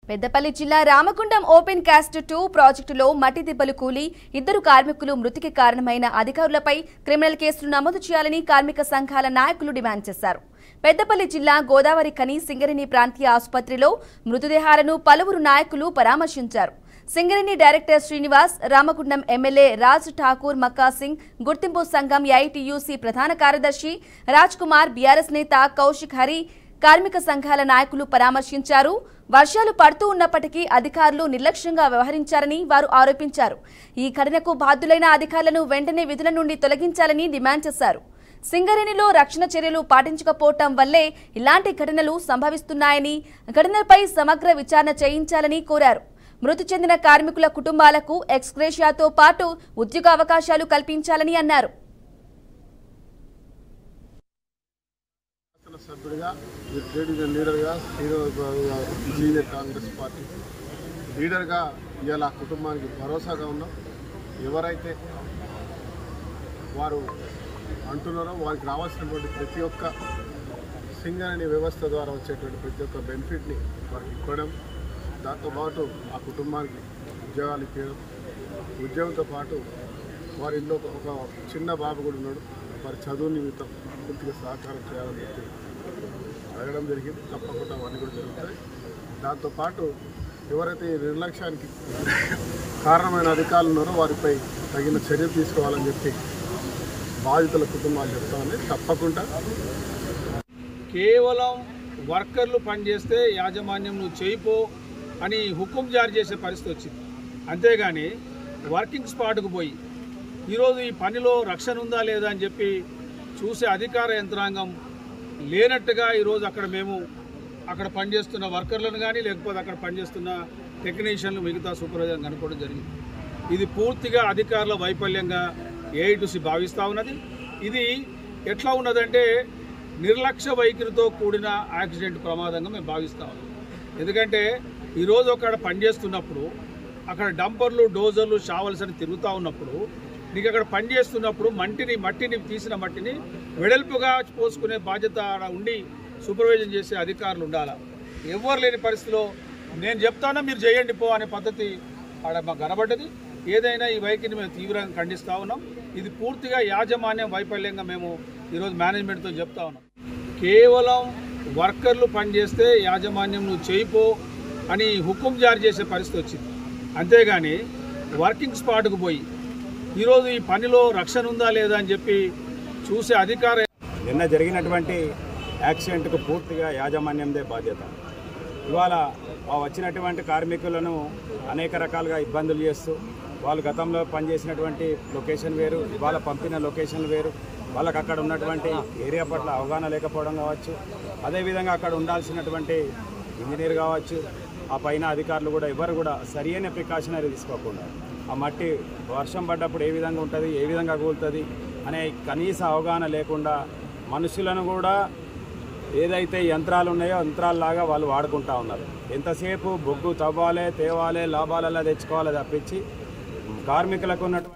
పెద్దపల్లి జిల్లా Ramagundam open cast 2 ప్రాజెక్టులో మట్టి దిబ్బలు కూలి ఇద్దరు కార్మికులు మృతికి కారణమైన అధికారులపై క్రిమినల్ కేసులు నమోదు చేయాలని కార్మిక సంఘాల నాయకులు డిమాండ్ చేశారు. పెద్దపల్లి జిల్లా గోదావరి ఖని సింగరేణి ప్రాంతీయ ఆసుపత్రిలో మృతదేహాలను పలువురు నాయకులు పరామర్శించారు. సింగరేణి డైరెక్టర్ శ్రీనివాస్, రామగుండం ఎమ్మెల్యే రాజ్ ఠాకూర్ మక్కా సింగ్, గుర్తింపు సంఘం ఐటీయూసీ ప్రధాన కార్యదర్శి రాజ్ కుమార్, బీఆర్ఎస్ నేత కౌశిక్ హరి కార్మిక సంఘాల నాయకులు పరామర్శించారు. వర్షాలు పడుతూ ఉన్నప్పటికీ అధికారులు నిర్లక్ష్యంగా వ్యవహరించారని వారు ఆరోపించారు. ఈ ఘటనకు బాధ్యులైన అధికారులను వెంటనే విధుల నుండి తొలగించాలని డిమాండ్ చేశారు. సింగరేణిలో రక్షణ చర్యలు పాటించకపోవటం వల్లే ఇలాంటి ఘటనలు సంభవిస్తున్నాయని, ఘటనపై సమగ్ర విచారణ చేయించాలని కోరారు. మృతి చెందిన కార్మికుల కుటుంబాలకు ఎక్స్గ్రేషియాతో పాటు ఉద్యోగ అవకాశాలు కల్పించాలని అన్నారు. సభ్యుడిగా ట్రేడ్ యూనియన్ లీడర్గా సీనియర్ కాంగ్రెస్ పార్టీ లీడర్గా ఇవాళ కుటుంబానికి భరోసాగా ఉన్నాం. ఎవరైతే వారు అంటున్నారో వారికి రావాల్సినటువంటి ప్రతి ఒక్క సింగరేణి వ్యవస్థ ద్వారా వచ్చేటువంటి ప్రతి ఒక్క బెనిఫిట్ని వారికి ఇవ్వడం, దాంతోపాటు ఆ కుటుంబానికి ఉద్యోగాలు ఇవ్వడం, ఉద్యోగంతో పాటు వారి ఇంట్లో ఒక చిన్న బాబు కూడా ఉన్నాడు, వారి చదువు నిమిత్తం పూర్తిగా సహకారం చేయాలని చెప్పి అడగడం జరిగింది. తప్పకుండా అవన్నీ కూడా జరుగుతాయి. దాంతోపాటు ఎవరైతే ఈ నిర్లక్ష్యానికి కారణమైన అధికారులు ఉన్నారో వారిపై తగిన చర్యలు తీసుకోవాలని చెప్పి బాధితుల కుటుంబాలు చెప్తామని. తప్పకుండా కేవలం వర్కర్లు పనిచేస్తే యాజమాన్యం నువ్వు చేయిపో అని హుకుం జారీ చేసే పరిస్థితి వచ్చింది. అంతేగాని వర్కింగ్ స్పాట్కు పోయి ఈరోజు ఈ పనిలో రక్షణ ఉందా లేదా అని చెప్పి చూసే అధికార యంత్రాంగం లేనట్టుగా ఈరోజు అక్కడ పనిచేస్తున్న వర్కర్లను కానీ లేకపోతే అక్కడ పనిచేస్తున్న టెక్నీషియన్లు మిగతా సూపర్వైజర్ కనుక్కోవడం జరిగింది. ఇది పూర్తిగా అధికారుల వైఫల్యంగా ఏఐటీసీ భావిస్తూ ఉన్నది. ఇది ఎట్లా ఉన్నదంటే నిర్లక్ష్య వైఖరితో కూడిన యాక్సిడెంట్ ప్రమాదంగా మేము భావిస్తూ ఉన్నాం. ఎందుకంటే ఈరోజు అక్కడ పనిచేస్తున్నప్పుడు అక్కడ డంపర్లు, డోజర్లు, షావల్స్ అని తిరుగుతూ ఉన్నప్పుడు నీకు అక్కడ పనిచేస్తున్నప్పుడు మట్టిని తీసిన మట్టిని వెడల్పుగా పోసుకునే బాధ్యత ఉండి సూపర్వైజన్ చేసే అధికారులు ఉండాలా. ఎవరు లేని పరిస్థితిలో నేను చెప్తానో మీరు చేయండి పో అనే పద్ధతి ఆడ మాకు కనబడ్డది. ఏదైనా ఈ వైఖరిని మేము తీవ్రంగా ఖండిస్తూ ఉన్నాం. ఇది పూర్తిగా యాజమాన్యం వైఫల్యంగా మేము ఈరోజు మేనేజ్మెంట్తో చెప్తా ఉన్నాం. కేవలం వర్కర్లు పనిచేస్తే యాజమాన్యం నువ్వు చేయిపో అని హుకుం జారీ చేసే పరిస్థితి వచ్చింది. అంతేగాని వర్కింగ్ స్పాట్కు పోయి ఈరోజు ఈ పనిలో రక్షణ ఉందా లేదా అని చెప్పి చూసే అధికార నిన్న జరిగినటువంటి యాక్సిడెంట్కు పూర్తిగా యాజమాన్యందే బాధ్యత. ఇవాళ వచ్చినటువంటి కార్మికులను అనేక రకాలుగా ఇబ్బందులు చేస్తూ వాళ్ళు గతంలో పనిచేసినటువంటి లొకేషన్ వేరు, ఇవాళ పంపిన లొకేషన్లు వేరు, వాళ్ళకి అక్కడ ఉన్నటువంటి ఏరియా పట్ల అవగాహన లేకపోవడం కావచ్చు, అదేవిధంగా అక్కడ ఉండాల్సినటువంటి ఇంజనీర్ కావచ్చు, ఆ పైన అధికారులు కూడా ఎవరు కూడా సరైన ప్రికాషనరీ తీసుకోకుండా ఆ మట్టి వర్షం పడ్డప్పుడు ఏ విధంగా ఉంటుంది, ఏ విధంగా కూలుతుంది అనే కనీస అవగాహన లేకుండా మనుషులను కూడా ఏదైతే యంత్రాలు ఉన్నాయో యంత్రాలలాగా వాళ్ళు వాడుకుంటూ ఉన్నారు. ఎంతసేపు బొగ్గు తవ్వాలి, తేవాలి, లాభాలలో తెచ్చుకోవాలి తప్పించి కార్మికులకు ఉన్నటువంటి